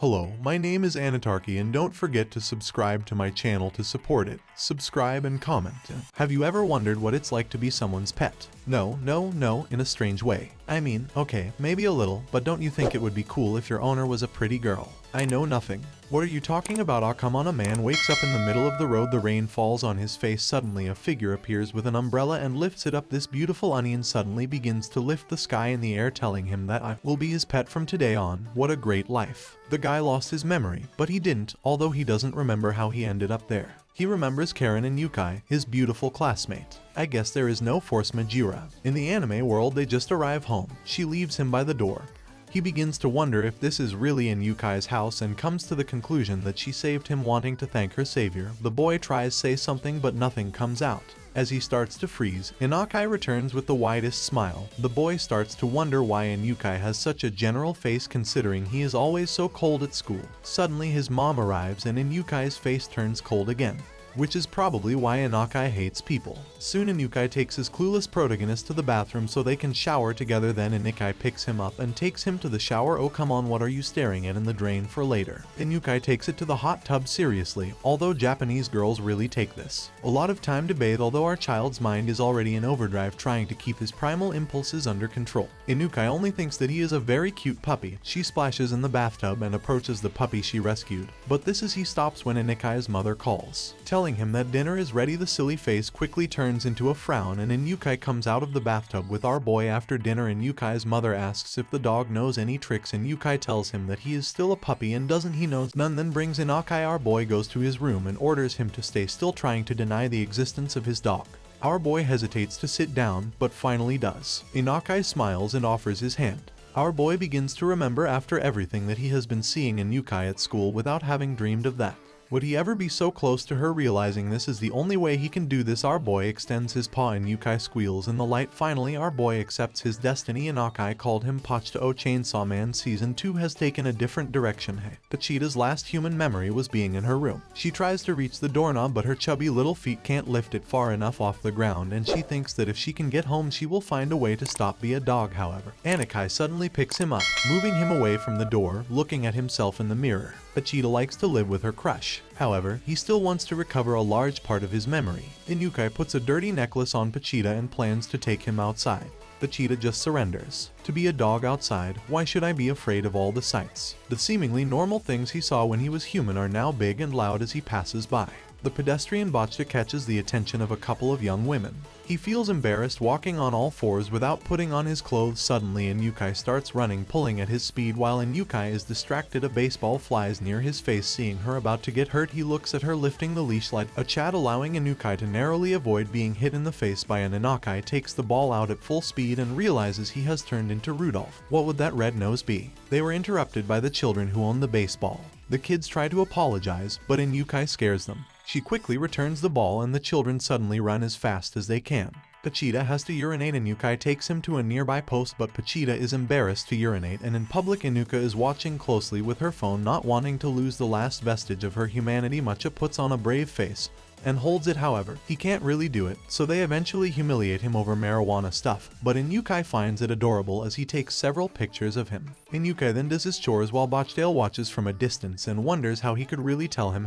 Hello, my name is Anitarky and don't forget to subscribe to my channel to support it. Subscribe and comment. Have you ever wondered what it's like to be someone's pet? No, in a strange way. I mean, okay, maybe a little, but don't you think it would be cool if your owner was a pretty girl? I know nothing. What are you talking about? Ah, come on, a man wakes up in the middle of the road, the rain falls on his face, suddenly a figure appears with an umbrella and lifts it up. This beautiful onion suddenly begins to lift the sky in the air, telling him that I will be his pet from today on. What a great life. The guy lost his memory, but he didn't, although he doesn't remember how he ended up there. He remembers Karen and Yukai, his beautiful classmate. I guess there is no force majeure. In the anime world, they just arrive home. She leaves him by the door. He begins to wonder if this is really in Yukai's house and comes to the conclusion that she saved him, wanting to thank her savior. The boy tries to say something but nothing comes out. As he starts to freeze, Inukai returns with the widest smile. The boy starts to wonder why Inukai has such a general face considering he is always so cold at school. Suddenly his mom arrives and Inukai's face turns cold again, which is probably why Inukai hates people. Soon Inukai takes his clueless protagonist to the bathroom so they can shower together. Then Inukai picks him up and takes him to the shower. Oh come on, what are you staring at in the drain for later? Inukai takes it to the hot tub seriously, although Japanese girls really take this a lot of time to bathe, although our child's mind is already in overdrive trying to keep his primal impulses under control. Inukai only thinks that he is a very cute puppy. She splashes in the bathtub and approaches the puppy she rescued, but this is he stops when Inukai's mother calls, telling him that dinner is ready. The silly face quickly turns into a frown and Inukai comes out of the bathtub with our boy. After dinner, Inukai's mother asks if the dog knows any tricks. Inukai tells him that he is still a puppy and doesn't he knows none, then brings Inukai. Our boy goes to his room and orders him to stay still, trying to deny the existence of his dog. Our boy hesitates to sit down, but finally does. Inukai smiles and offers his hand. Our boy begins to remember after everything that he has been seeing Inukai at school without having dreamed of that. Would he ever be so close to her? Realizing this is the only way he can do this, our boy extends his paw and Inukai squeals in the light. Finally, our boy accepts his destiny. Inukai called him Pachita. Oh, Chainsaw Man Season 2 has taken a different direction. Hey, Pachita's last human memory was being in her room. She tries to reach the doorknob, but her chubby little feet can't lift it far enough off the ground, and she thinks that if she can get home she will find a way to stop being a dog. However, Inukai suddenly picks him up, moving him away from the door, looking at himself in the mirror. Pachita likes to live with her crush. However, he still wants to recover a large part of his memory. Inukai puts a dirty necklace on Pachita and plans to take him outside. Pachita just surrenders. To be a dog outside, why should I be afraid of all the sights? The seemingly normal things he saw when he was human are now big and loud as he passes by. The pedestrian Bachta catches the attention of a couple of young women. He feels embarrassed walking on all fours without putting on his clothes. Suddenly Inukai starts running, pulling at his speed. While Inukai is distracted, a baseball flies near his face. Seeing her about to get hurt, he looks at her lifting the leash like a chat, allowing Inukai to narrowly avoid being hit in the face by an Inukai takes the ball out at full speed and realizes he has turned into Rudolph. What would that red nose be? They were interrupted by the children who own the baseball. The kids try to apologize, but Inukai scares them. She quickly returns the ball and the children suddenly run as fast as they can. Pachita has to urinate. Inukai takes him to a nearby post, but Pachita is embarrassed to urinate, and in public Inuka is watching closely with her phone, not wanting to lose the last vestige of her humanity. Macha puts on a brave face and holds it. However, he can't really do it, so they eventually humiliate him over marijuana stuff, but Inukai finds it adorable as he takes several pictures of him. Inukai then does his chores while Bochdale watches from a distance and wonders how he could really tell him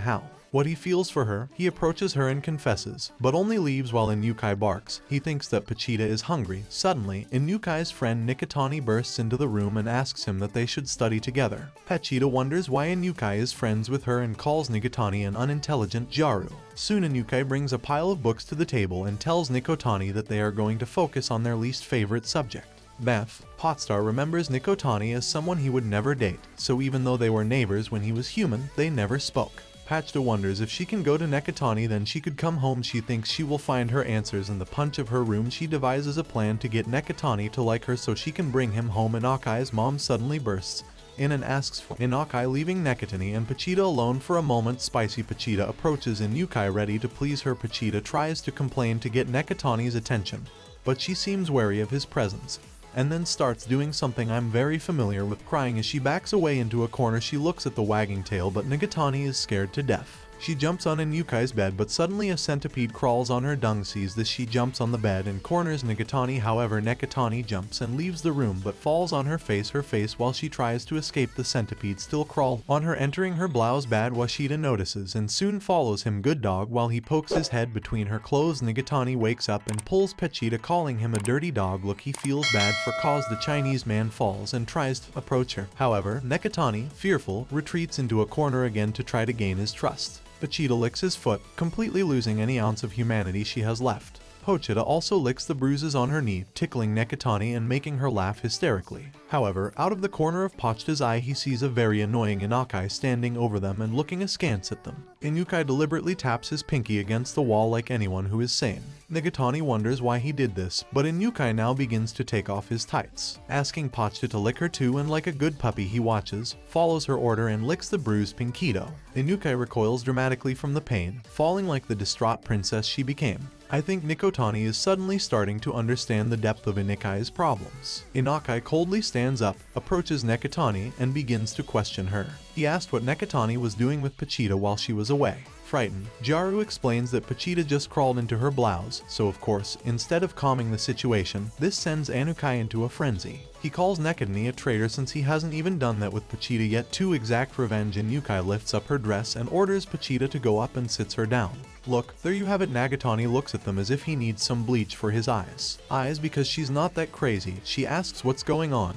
what he feels for her. He approaches her and confesses, but only leaves while Inukai barks. He thinks that Pachita is hungry. Suddenly, Inukai's friend Nikotani bursts into the room and asks him that they should study together. Pachita wonders why Inukai is friends with her and calls Nikotani an unintelligent Jaru. Soon Inukai brings a pile of books to the table and tells Nikotani that they are going to focus on their least favorite subject, math. Potstar remembers Nikotani as someone he would never date, so even though they were neighbors when he was human, they never spoke. Pachita wonders if she can go to Nikotani, then she could come home. She thinks she will find her answers in the punch of her room. She devises a plan to get Nikotani to like her so she can bring him home. Inukai's mom suddenly bursts in and asks for Inukai, leaving Nikotani and Pachita alone for a moment. Spicy Pachita approaches Inukai, ready to please her. Pachita tries to complain to get Nikotani's attention, but she seems wary of his presence, and then starts doing something I'm very familiar with, crying as she backs away into a corner. She looks at the wagging tail, but Nikotani is scared to death. She jumps on Inukai's bed, but suddenly a centipede crawls on her dung. Sees this, she jumps on the bed and corners Nakatani. However, Nakatani jumps and leaves the room but falls on her face while she tries to escape. The centipede still crawl on her, entering her blouse. Bad Washida notices and soon follows him. Good dog. While he pokes his head between her clothes, Nakatani wakes up and pulls Pachita, calling him a dirty dog. Look, he feels bad for cause the Chinese man falls and tries to approach her. However, Nakatani, fearful, retreats into a corner again to try to gain his trust. Pachita licks his foot, completely losing any ounce of humanity she has left. Pochita also licks the bruises on her knee, tickling Nakatani and making her laugh hysterically. However, out of the corner of Pochita's eye, he sees a very annoying Inukai standing over them and looking askance at them. Inukai deliberately taps his pinky against the wall like anyone who is sane. Nakatani wonders why he did this, but Inukai now begins to take off his tights, asking Pochita to lick her too, and like a good puppy he watches, follows her order and licks the bruised Pinkido. Inukai recoils dramatically from the pain, falling like the distraught princess she became. I think Nakatani is suddenly starting to understand the depth of Inukai's problems. Inukai coldly stands up, approaches Nakatani, and begins to question her. He asked what Nakatani was doing with Pachita while she was away. Frightened, Jaru explains that Pachita just crawled into her blouse, so of course, instead of calming the situation, this sends Inukai into a frenzy. He calls Nakatani a traitor since he hasn't even done that with Pachita yet. To exact revenge, Inukai lifts up her dress and orders Pachita to go up and sits her down. Look, there you have it. Nakatani looks at them as if he needs some bleach for his eyes. Because she's not that crazy. She asks what's going on.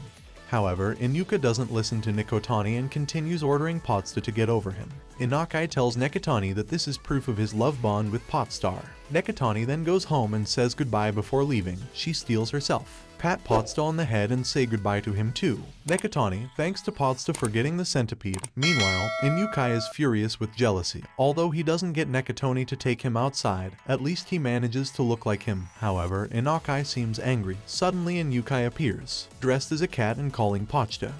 However, Inuka doesn't listen to Nakatani and continues ordering Potsta to get over him. Inukai tells Nakatani that this is proof of his love bond with Potstar. Nakatani then goes home and says goodbye. Before leaving, she steals herself. Pat Potsta on the head and say goodbye to him too. Nakatani thanks to Potsta for getting the centipede. Meanwhile, Inukai is furious with jealousy. Although he doesn't get Nakatani to take him outside, at least he manages to look like him. However, Inukai seems angry. Suddenly Inukai appears, dressed as a cat and calling Pochita.